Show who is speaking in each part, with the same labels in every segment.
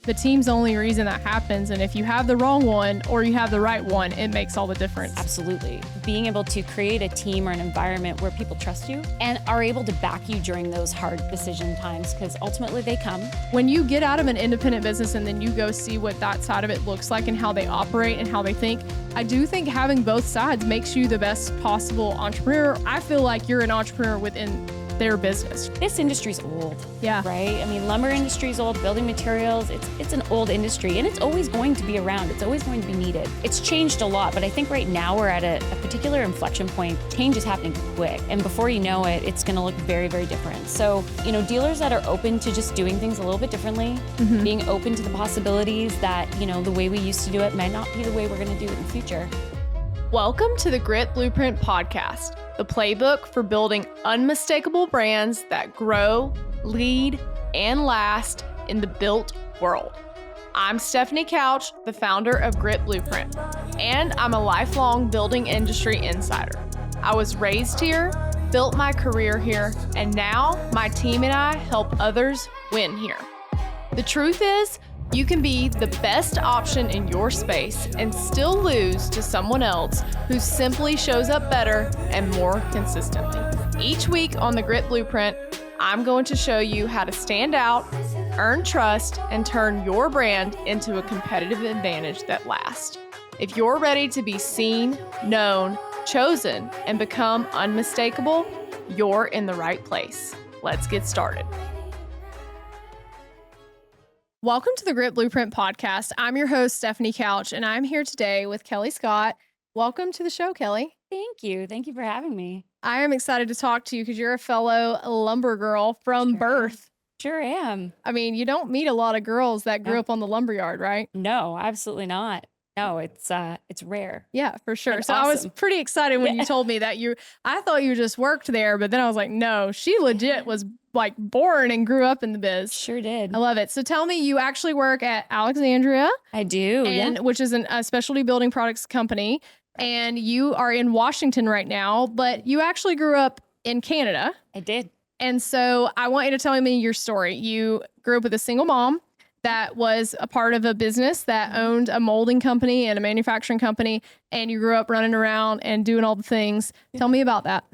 Speaker 1: the team's the only reason that happens. And if you have the wrong one or you have the right one, it makes all the difference.
Speaker 2: Absolutely. Being able to create a team or an environment where people trust you and are able to back you during those hard decision times, because ultimately they come.
Speaker 1: When you get out of an independent business and then you go see what that side of it looks like and how they operate and how they think, I do think having both sides makes you the best possible entrepreneur. I feel like you're an entrepreneur within their business.
Speaker 2: This industry's old,
Speaker 1: Yeah.
Speaker 2: right? I mean, lumber industry's old, building materials, it's an old industry, and it's always going to be around. It's always going to be needed. It's changed a lot, but I think right now we're at a particular inflection point. Change is happening quick, and before you know it, it's gonna look very, very different. So, dealers that are open to just doing things a little bit differently, being open to the possibilities that, the way we used to do it might not be the way we're gonna do it in the future.
Speaker 1: Welcome to the Grit Blueprint Podcast, the playbook for building unmistakable brands that grow, lead, and last in the built world. I'm Stephanie Couch, the founder of Grit Blueprint, and I'm a lifelong building industry insider. I was raised here, built my career here, and now my team and I help others win here. The truth is, you can be the best option in your space and still lose to someone else who simply shows up better and more consistently. Each week on the Grit Blueprint, I'm going to show you how to stand out, earn trust, and turn your brand into a competitive advantage that lasts. If you're ready to be seen, known, chosen, and become unmistakable, you're in the right place. Let's get started. Welcome to the Grit Blueprint Podcast. I'm your host, Stephanie Couch, and I'm here today with Kelley Scott. Welcome to the show, Kelley.
Speaker 2: Thank you. Thank you for having me.
Speaker 1: I am excited to talk to you because you're a fellow lumber girl from birth.
Speaker 2: Sure am.
Speaker 1: I mean, you don't meet a lot of girls that grew up on the lumberyard, right?
Speaker 2: No, absolutely not. No, it's rare.
Speaker 1: Yeah, for sure.
Speaker 2: And
Speaker 1: so
Speaker 2: awesome.
Speaker 1: I was pretty excited when you told me that I thought you just worked there, but then I was like, no, she legit was like born and grew up in the biz.
Speaker 2: Sure did.
Speaker 1: I love it. So tell me, you actually work at Alexandria.
Speaker 2: I do,
Speaker 1: Which is a specialty building products company. And you are in Washington right now, but you actually grew up in Canada.
Speaker 2: I did.
Speaker 1: And so I want you to tell me your story. You grew up with a single mom that was a part of a business that owned a molding company and a manufacturing company, and you grew up running around and doing all the things. Tell me about that.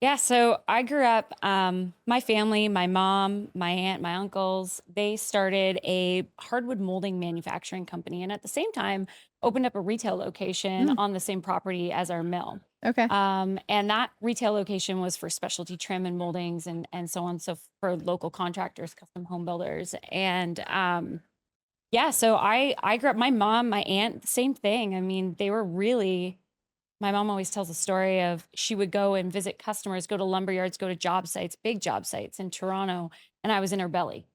Speaker 2: Yeah, so I grew up, my family, my mom, my aunt, my uncles, they started a hardwood molding manufacturing company, and at the same time opened up a retail location on the same property as our mill.
Speaker 1: Okay.
Speaker 2: And that retail location was for specialty trim and moldings and so on. So for local contractors, custom home builders. And so I grew up, my mom, my aunt, same thing. I mean, they were really, my mom always tells a story of she would go and visit customers, go to lumberyards, go to job sites, big job sites in Toronto, and I was in her belly.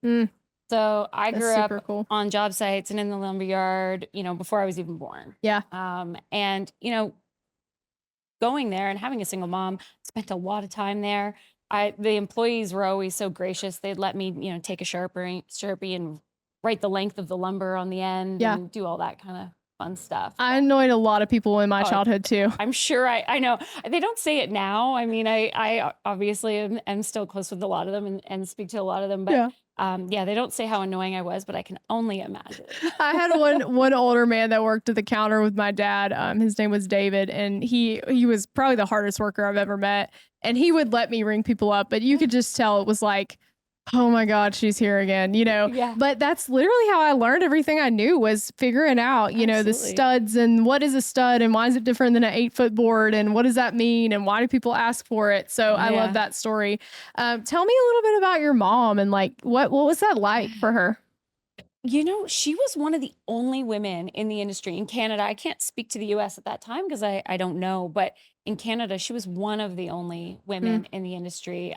Speaker 2: So I grew up on job sites and in the lumberyard, before I was even born.
Speaker 1: Yeah.
Speaker 2: And going there and having a single mom, spent a lot of time there. The employees were always so gracious. They'd let me, take a Sharpie and write the length of the lumber on the end and do all that kind of fun stuff.
Speaker 1: I annoyed a lot of people in my childhood too.
Speaker 2: I'm sure I know. They don't say it now. I mean, I obviously am still close with a lot of them and speak to a lot of them, but they don't say how annoying I was, but I can only imagine.
Speaker 1: I had one older man that worked at the counter with my dad. His name was David, and he was probably the hardest worker I've ever met. And he would let me ring people up, but you could just tell it was like, oh my God, she's here again,
Speaker 2: Yeah.
Speaker 1: But that's literally how I learned everything I knew, was figuring out, the studs and what is a stud and why is it different than an 8-foot board and what does that mean and why do people ask for it? So I love that story. Tell me a little bit about your mom and like, what was that like for her?
Speaker 2: She was one of the only women in the industry in Canada. I can't speak to the US at that time because I don't know, but in Canada, she was one of the only women in the industry.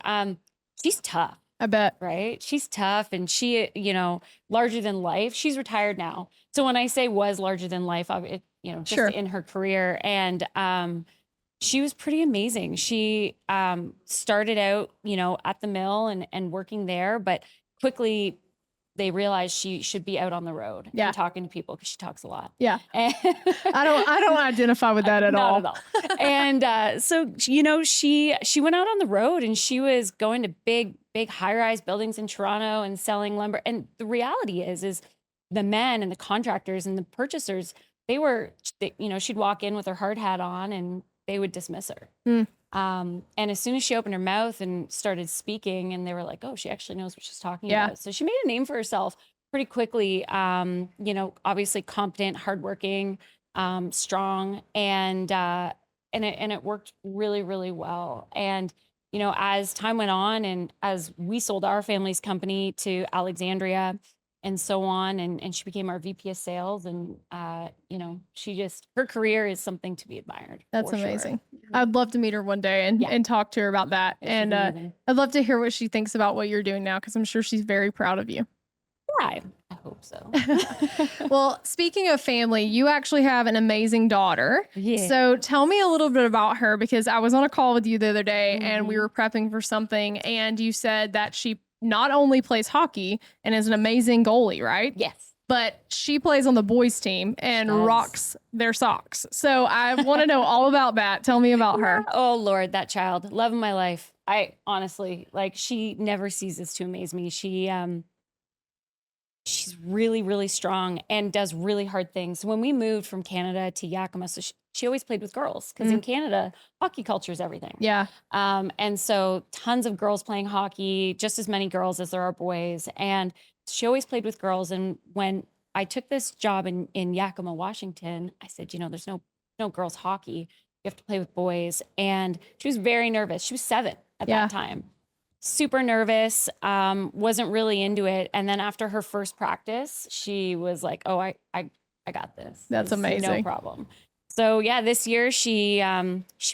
Speaker 2: She's tough.
Speaker 1: I bet.
Speaker 2: Right? She's tough and she, larger than life. She's retired now. So when I say was larger than life, just in her career. And she was pretty amazing. She started out, at the mill and working there, but quickly they realized she should be out on the road and talking to people because she talks a lot.
Speaker 1: Yeah. And I don't identify with that at all.
Speaker 2: Not at all. And so, she went out on the road and she was going to big high-rise buildings in Toronto and selling lumber. And the reality is the men and the contractors and the purchasers, she'd walk in with her hard hat on and they would dismiss her.
Speaker 1: Mm.
Speaker 2: And as soon as she opened her mouth and started speaking, and they were like, oh, she actually knows what she's talking about. So she made a name for herself pretty quickly. Obviously competent, hardworking, strong, and it worked really, really well. And, as time went on and as we sold our family's company to Alexandria and so on, and she became our VP of sales, and, her career is something to be admired.
Speaker 1: That's
Speaker 2: for
Speaker 1: amazing.
Speaker 2: Sure.
Speaker 1: I'd love to meet her one day and talk to her about that. And I'd love to hear what she thinks about what you're doing now, because I'm sure she's very proud of you.
Speaker 2: I hope so.
Speaker 1: Well, speaking of family, you actually have an amazing daughter.
Speaker 2: Yeah.
Speaker 1: So tell me a little bit about her, because I was on a call with you the other day and we were prepping for something, and you said that she not only plays hockey and is an amazing goalie, right?
Speaker 2: Yes.
Speaker 1: But she plays on the boys team and rocks their socks. So I want to know all about that. Tell me about her.
Speaker 2: Oh, Lord, that child. Love of my life. I honestly, she never ceases to amaze me. She's really, really strong and does really hard things. When we moved from Canada to Yakima, so she always played with girls, because in Canada, hockey culture is everything.
Speaker 1: Yeah.
Speaker 2: And so tons of girls playing hockey, just as many girls as there are boys. And she always played with girls. And when I took this job in Yakima, Washington, I said, there's no girls hockey. You have to play with boys. And she was very nervous. She was 7 at that time. Super nervous, wasn't really into it. And then after her first practice, she was like, oh, I got this.
Speaker 1: That's amazing.
Speaker 2: No problem. So yeah, this year she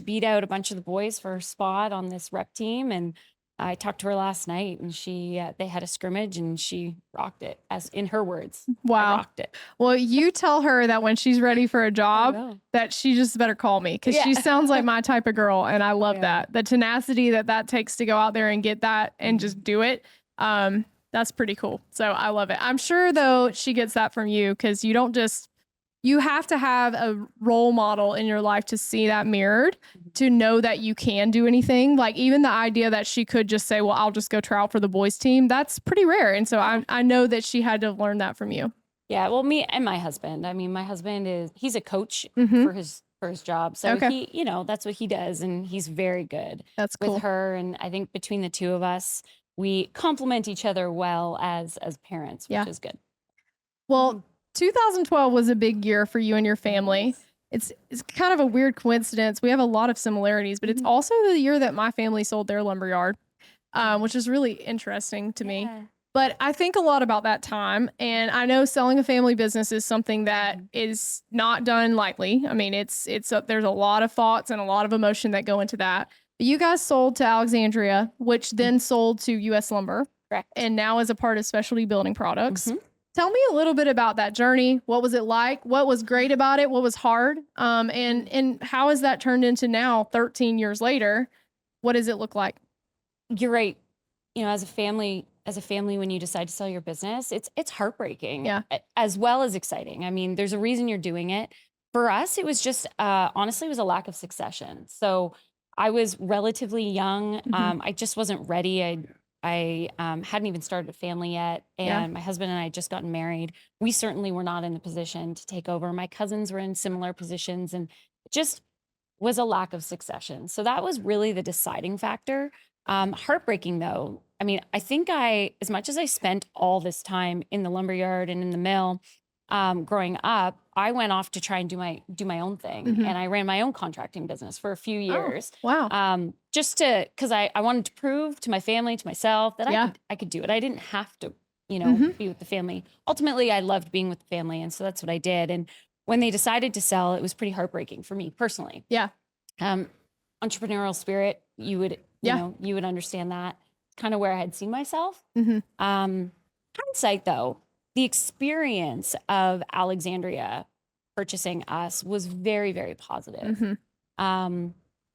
Speaker 2: beat out a bunch of the boys for her spot on this rep team. And I talked to her last night, and they had a scrimmage and she rocked it, as in her words.
Speaker 1: Wow.
Speaker 2: I rocked it.
Speaker 1: Well, you tell her that when she's ready for a job, that she just better call me, because she sounds like my type of girl. And I love that. The tenacity that takes to go out there and get that and just do it. That's pretty cool. So I love it. I'm sure though she gets that from you, because you have to have a role model in your life to see that mirrored, to know that you can do anything. Like even the idea that she could just say, well, I'll just go try out for the boys team. That's pretty rare. And so I know that she had to learn that from you.
Speaker 2: Yeah. Well, me and my husband, my husband he's a coach for his job. So he, that's what he does. And he's very good with her. And I think between the two of us, we complement each other well as parents, which is good.
Speaker 1: Well, 2012 was a big year for you and your family. It's kind of a weird coincidence. We have a lot of similarities, but it's also the year that my family sold their lumberyard, which is really interesting to me. But I think a lot about that time, and I know selling a family business is something that is not done lightly. There's a lot of thoughts and a lot of emotion that go into that. But you guys sold to Alexandria, which then sold to U.S. Lumber.
Speaker 2: Correct.
Speaker 1: And now is a part of Specialty Building Products. Tell me a little bit about that journey. What was it like? What was great about it? What was hard? And how has that turned into now, 13 years later? What does it look like?
Speaker 2: You're right. As a family, when you decide to sell your business, it's heartbreaking, as well as exciting. There's a reason you're doing it. For us, it was just, honestly, it was a lack of succession. So I was relatively young. I just wasn't ready. I hadn't even started a family yet, and my husband and I had just gotten married. We certainly were not in the position to take over. My cousins were in similar positions, and it just was a lack of succession. So that was really the deciding factor. Heartbreaking though. I think as much as I spent all this time in the lumberyard and in the mill, growing up, I went off to try and do my own thing, and I ran my own contracting business for a few years.
Speaker 1: Oh, wow.
Speaker 2: Just because I wanted to prove to my family, to myself, that I could do it. I didn't have to, be with the family. Ultimately, I loved being with the family, and so that's what I did. And when they decided to sell, it was pretty heartbreaking for me personally.
Speaker 1: Yeah.
Speaker 2: Entrepreneurial spirit, you would understand that. Kind of where I had seen myself. Hindsight, though. The experience of Alexandria purchasing us was very, very positive.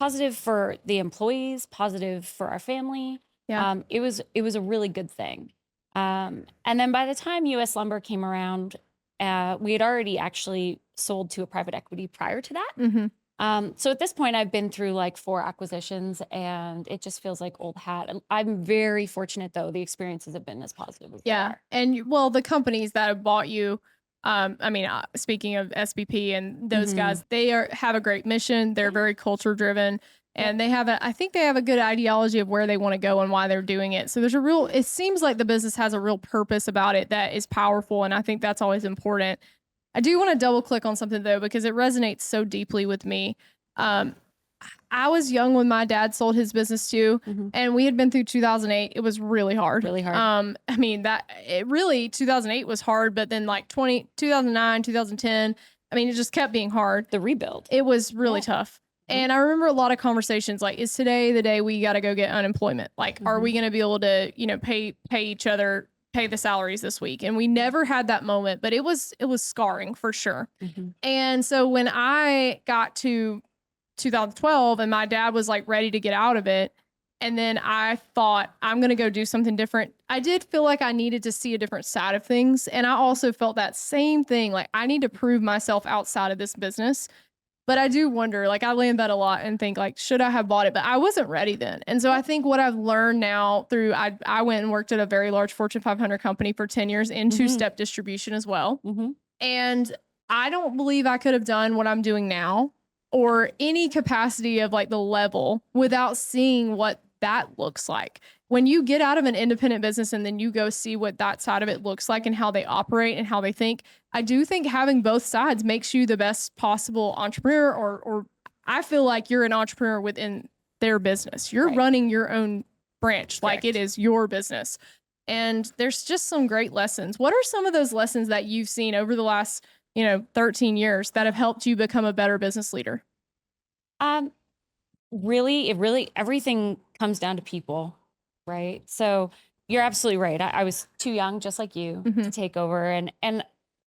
Speaker 2: Positive for the employees, positive for our family. It was a really good thing. And then by the time U.S. Lumber came around, we had already actually sold to a private equity prior to that. So at this point, I've been through like 4 acquisitions, and it just feels like old hat. And I'm very fortunate, though. The experiences have been as positive as they
Speaker 1: Yeah.
Speaker 2: are.
Speaker 1: And well, the companies that have bought you, I mean, speaking of SBP and those guys, they have a great mission. They're very culture driven, and they have I think they have a good ideology of where they want to go and why they're doing it. So there's it seems like the business has a real purpose about it that is powerful. And I think that's always important. I do want to double click on something though, because it resonates so deeply with me. Um, I was young when my dad sold his business too, and we had been through 2008. It was really hard.
Speaker 2: Really hard.
Speaker 1: I mean, 2008 was hard, but then like 2009, 2010, I mean, it just kept being hard.
Speaker 2: The rebuild.
Speaker 1: It was really tough. And I remember a lot of conversations like, is today the day we got to go get unemployment? Like, are we going to be able to, pay each other, pay the salaries this week? And we never had that moment, but it was scarring for sure. And so when I got to 2012 and my dad was like ready to get out of it, and then I thought, I'm going to go do something different. I did feel like I needed to see a different side of things. And I also felt that same thing. Like, I need to prove myself outside of this business. But I do wonder, like, I land that a lot and think, like, should I have bought it? But I wasn't ready then. And so I think what I've learned now through, I went and worked at a very large Fortune 500 company for 10 years in two-step distribution as well. And I don't believe I could have done what I'm doing now or any capacity of like the level without seeing what that looks like. When you get out of an independent business and then you go see what that side of it looks like and how they operate and how they think, I do think having both sides makes you the best possible entrepreneur, or I feel like you're an entrepreneur within their business. You're running your own branch. Like, it is your business. And there's just some great lessons. What are some of those lessons that you've seen over the last, 13 years that have helped you become a better business leader?
Speaker 2: Really, everything comes down to people, right? So you're absolutely right. I was too young, just like you, to take over. And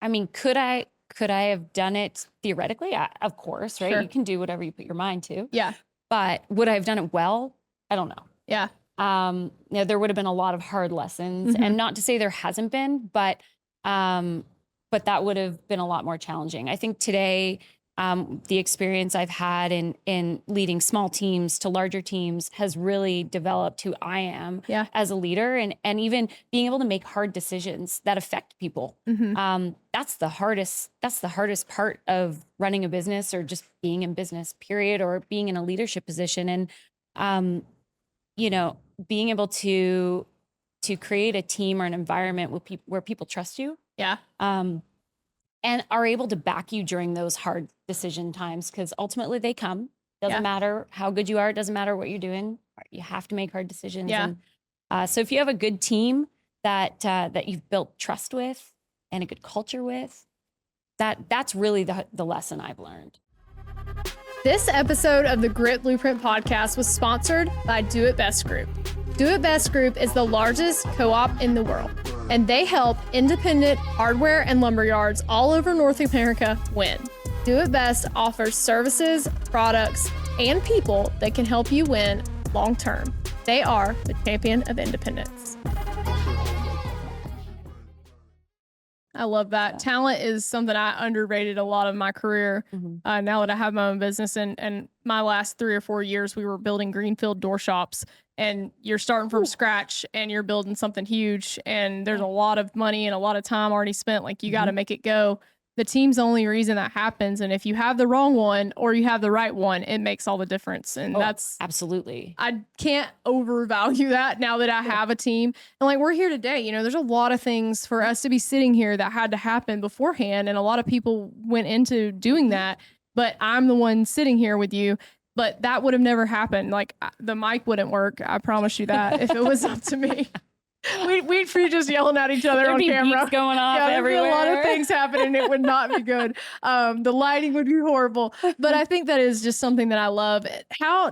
Speaker 2: I mean, could I have done it theoretically? Of course, right?
Speaker 1: Sure.
Speaker 2: You can do whatever you put your mind to.
Speaker 1: Yeah.
Speaker 2: But would I have done it well? I don't know.
Speaker 1: Yeah.
Speaker 2: There would have been a lot of hard lessons, and not to say there hasn't been, but that would have been a lot more challenging. I think today, the experience I've had in leading small teams to larger teams has really developed who I am as a leader, and even being able to make hard decisions that affect people. That's the hardest part of running a business, or just being in business, period, or being in a leadership position. And, being able to create a team or an environment where people trust you.
Speaker 1: Yeah.
Speaker 2: And are able to back you during those hard decision times, because ultimately they come. Doesn't matter how good you are. It doesn't matter what you're doing. You have to make hard decisions.
Speaker 1: Yeah.
Speaker 2: And, so if you have a good team that you've built trust with and a good culture with, that's really the lesson I've learned.
Speaker 1: This episode of the Grit Blueprint podcast was sponsored by Do It Best Group. Do It Best Group is the largest co-op in the world, and they help independent hardware and lumberyards all over North America win. Do It Best offers services, products, and people that can help you win long term. They are the champion of independence. I love that. Talent is something I underrated a lot of my career. Now that I have my own business, and my last 3 or 4 years, we were building greenfield door shops, and you're starting from scratch and you're building something huge, and there's a lot of money and a lot of time already spent. Like, you got to make it go. The team's the only reason that happens. And if you have the wrong one or you have the right one, it makes all the difference. And that's
Speaker 2: absolutely,
Speaker 1: I can't overvalue that now that I have a team. And like, we're here today, there's a lot of things for us to be sitting here that had to happen beforehand. And a lot of people went into doing that, but I'm the one sitting here with you. But that would have never happened. Like, the mic wouldn't work. I promise you that if it was up to me. We'd be just yelling at each other
Speaker 2: There'd
Speaker 1: on
Speaker 2: be
Speaker 1: camera.
Speaker 2: beats going off everywhere.
Speaker 1: There'd be a lot of things happening. It would not be good. The lighting would be horrible. But I think that is just something that I love.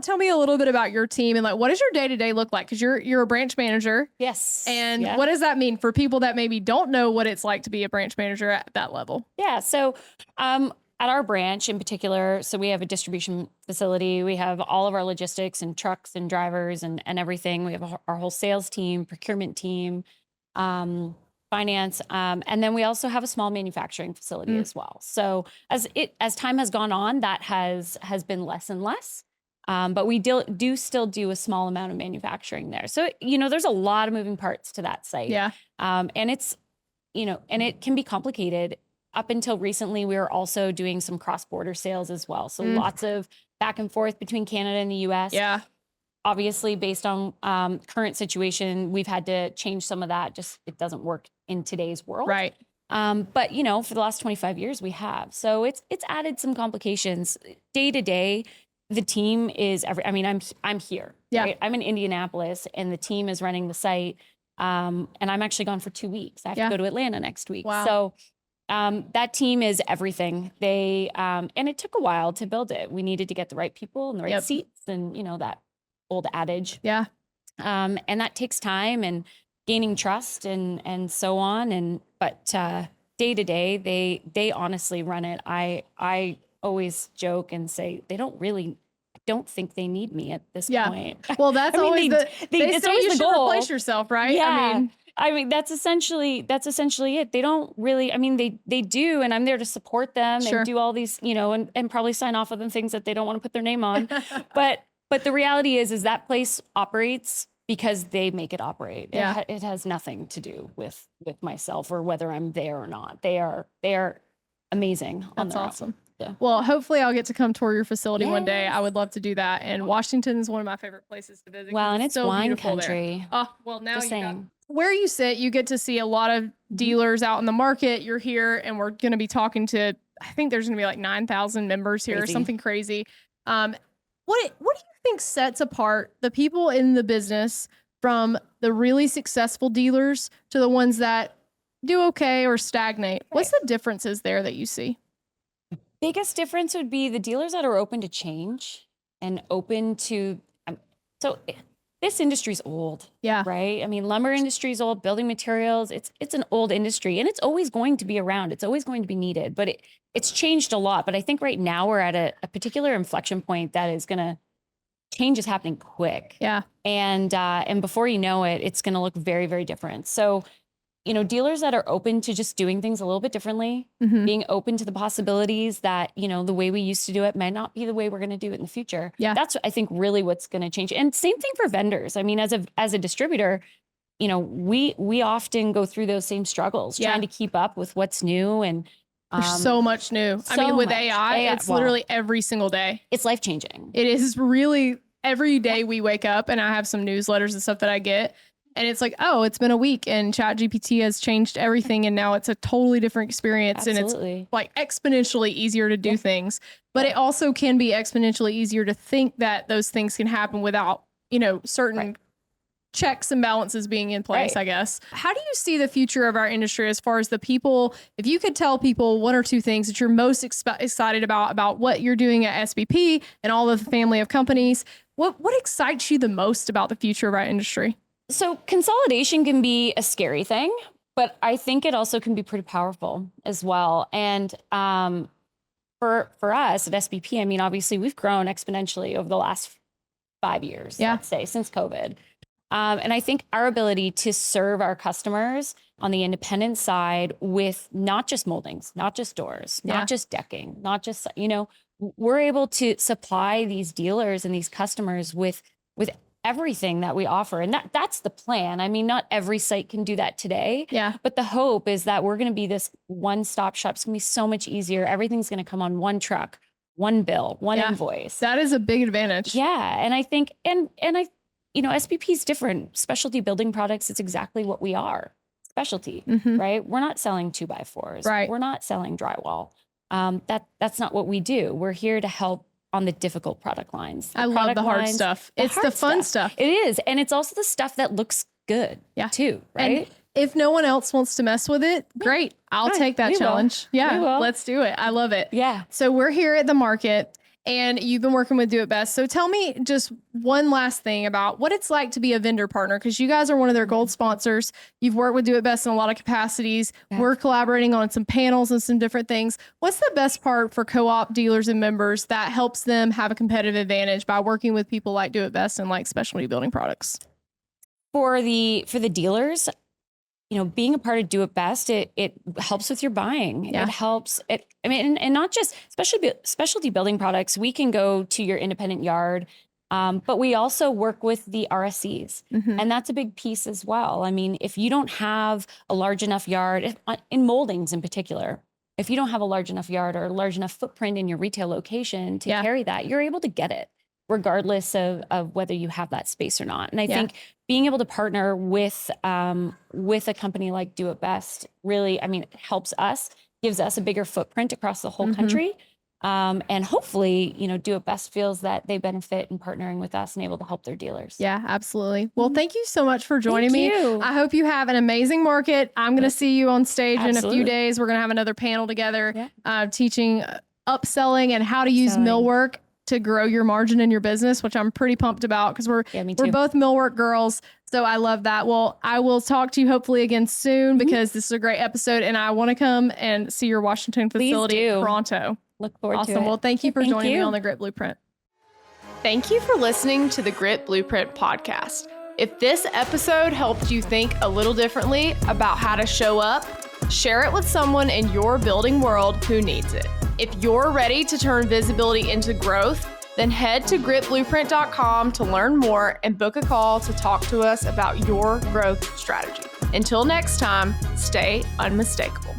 Speaker 1: Tell me a little bit about your team, and like, what does your day-to-day look like? Because you're a branch manager.
Speaker 2: Yes.
Speaker 1: And what does that mean for people that maybe don't know what it's like to be a branch manager at that level?
Speaker 2: Yeah. So at our branch in particular, so we have a distribution facility. We have all of our logistics and trucks and drivers and everything. We have our whole sales team, procurement team. finance. And then we also have a small manufacturing facility as well. So as time has gone on, that has been less and less. But we do still do a small amount of manufacturing there. So, there's a lot of moving parts to that site.
Speaker 1: Yeah.
Speaker 2: And it's, and it can be complicated. Up until recently, we were also doing some cross-border sales as well. So lots of back and forth between Canada and the US.
Speaker 1: Yeah.
Speaker 2: Obviously, based on current situation, we've had to change some of that. Just it doesn't work in today's world.
Speaker 1: Right.
Speaker 2: But for the last 25 years, we have. So it's added some complications. Day to day, the team is I'm here.
Speaker 1: Yeah.
Speaker 2: Right? I'm in Indianapolis, and the team is running the site. And I'm actually gone for 2 weeks. I have to go to Atlanta next week.
Speaker 1: Wow.
Speaker 2: So that team is everything. They and it took a while to build it. We needed to get the right people in the right seats, and that old adage.
Speaker 1: Yeah.
Speaker 2: And that takes time and gaining trust and so on. But day to day, they honestly run it. I always joke and say they don't think they need me at this point.
Speaker 1: Well, that's always they
Speaker 2: it's
Speaker 1: say
Speaker 2: always
Speaker 1: you
Speaker 2: the
Speaker 1: should
Speaker 2: goal.
Speaker 1: replace yourself, right?
Speaker 2: Yeah. I mean, that's essentially it. They don't really, they do, and I'm there to support them and do all these, and probably sign off on things that they don't want to put their name on. But the reality is that place operates because they make it operate.
Speaker 1: Yeah.
Speaker 2: It has nothing to do with myself or whether I'm there or not. They are amazing.
Speaker 1: That's awesome.
Speaker 2: Yeah.
Speaker 1: Well, hopefully I'll get to come tour your facility one day. I would love to do that. And Washington is one of my favorite places to visit.
Speaker 2: Well, and it's
Speaker 1: so
Speaker 2: wine
Speaker 1: beautiful
Speaker 2: country.
Speaker 1: There. Oh, well, now
Speaker 2: Just saying.
Speaker 1: Where you sit, you get to see a lot of dealers out in the market. You're here, and we're going to be talking to, I think there's going to be like 9,000 members here, something crazy. What do you think sets apart the people in the business from the really successful dealers to the ones that do okay or stagnate? What's the differences there that you see?
Speaker 2: Biggest difference would be the dealers that are open to change and open to, this industry's old.
Speaker 1: Yeah.
Speaker 2: Right. Lumber industry's old, building materials. It's an old industry, and it's always going to be around. It's always going to be needed, but it's changed a lot. But I think right now we're at a particular inflection point that is change is happening quick.
Speaker 1: Yeah.
Speaker 2: And before you know it, it's going to look very, very different. So, dealers that are open to just doing things a little bit differently, being open to the possibilities that, the way we used to do it might not be the way we're going to do it in the future.
Speaker 1: Yeah.
Speaker 2: That's, I think, really what's going to change. And same thing for vendors. As a distributor, we often go through those same struggles, trying to keep up with what's new. And
Speaker 1: there's so much new. With AI, it's literally every single day.
Speaker 2: It's life-changing.
Speaker 1: It is really every day we wake up, and I have some newsletters and stuff that I get. And it's like, oh, it's been a week and ChatGPT has changed everything. And now it's a totally different experience.
Speaker 2: Absolutely.
Speaker 1: And it's like exponentially easier to do things. But it also can be exponentially easier to think that those things can happen without, certain checks and balances being in place, I guess. How do you see the future of our industry as far as the people? If you could tell people one or two things that you're most excited about what you're doing at SBP and all of the family of companies, what excites you the most about the future of our industry?
Speaker 2: So consolidation can be a scary thing, but I think it also can be pretty powerful as well. And for us at SBP, obviously we've grown exponentially over the last 5 years, let's say, since COVID. And I think our ability to serve our customers on the independent side with not just moldings, not just doors, not just decking, not just, we're able to supply these dealers and these customers with everything that we offer. And that's the plan. Not every site can do that today. Yeah. But the hope is that we're going to be this one-stop shop. It's going to be so much easier. Everything's going to come on one truck, one bill, one invoice.
Speaker 1: That is a big advantage.
Speaker 2: Yeah. And I think, SBP is different. Specialty building products, it's exactly what we are. Specialty, right? We're not selling 2x4s. Right. We're not selling drywall. That's not what we do. We're here to help on the difficult product lines.
Speaker 1: I love the hard stuff. It's the fun stuff.
Speaker 2: It is. And it's also the stuff that looks good too, right?
Speaker 1: And if no one else wants to mess with it, great. I'll take that challenge. Yeah, let's do it. I love it. Yeah. So we're here at the market, and you've been working with Do It Best. So tell me just one last thing about what it's like to be a vendor partner, because you guys are one of their gold sponsors. You've worked with Do It Best in a lot of capacities. Yeah. We're collaborating on some panels and some different things. What's the best part for co-op dealers and members that helps them have a competitive advantage by working with people like Do It Best and like Specialty Building Products?
Speaker 2: For the dealers, being a part of Do It Best, it helps with your buying.
Speaker 1: Yeah.
Speaker 2: It helps and not just specialty building products. We can go to your independent yard, but we also work with the RSCs, and that's a big piece as well. I mean, if you don't have a large enough yard, in moldings in particular, if you don't have a large enough yard or a large enough footprint in your retail location to carry that, you're able to get it regardless of whether you have that space or not. And I think being able to partner with a company like Do It Best really, it helps us, gives us a bigger footprint across the whole country. And hopefully, Do It Best feels that they benefit in partnering with us and able to help their dealers.
Speaker 1: Yeah, absolutely. Well, thank you so much for joining
Speaker 2: Thank
Speaker 1: me.
Speaker 2: you.
Speaker 1: I hope you have an amazing market. I'm going to see you on stage in a few
Speaker 2: Absolutely.
Speaker 1: days. We're going to have another panel together teaching upselling and how to use millwork to grow your margin in your business, which I'm pretty pumped about because we're both millwork girls. So I love that. Well, I will talk to you hopefully again soon because this is a great episode and I want to come and see your Washington facility pronto.
Speaker 2: Look forward to it.
Speaker 1: Awesome. Well, thank you for joining me on the Grit Blueprint. Thank you for listening to the Grit Blueprint podcast. If this episode helped you think a little differently about how to show up, share it with someone in your building world who needs it. If you're ready to turn visibility into growth, then head to gritblueprint.com to learn more and book a call to talk to us about your growth strategy. Until next time, stay unmistakable.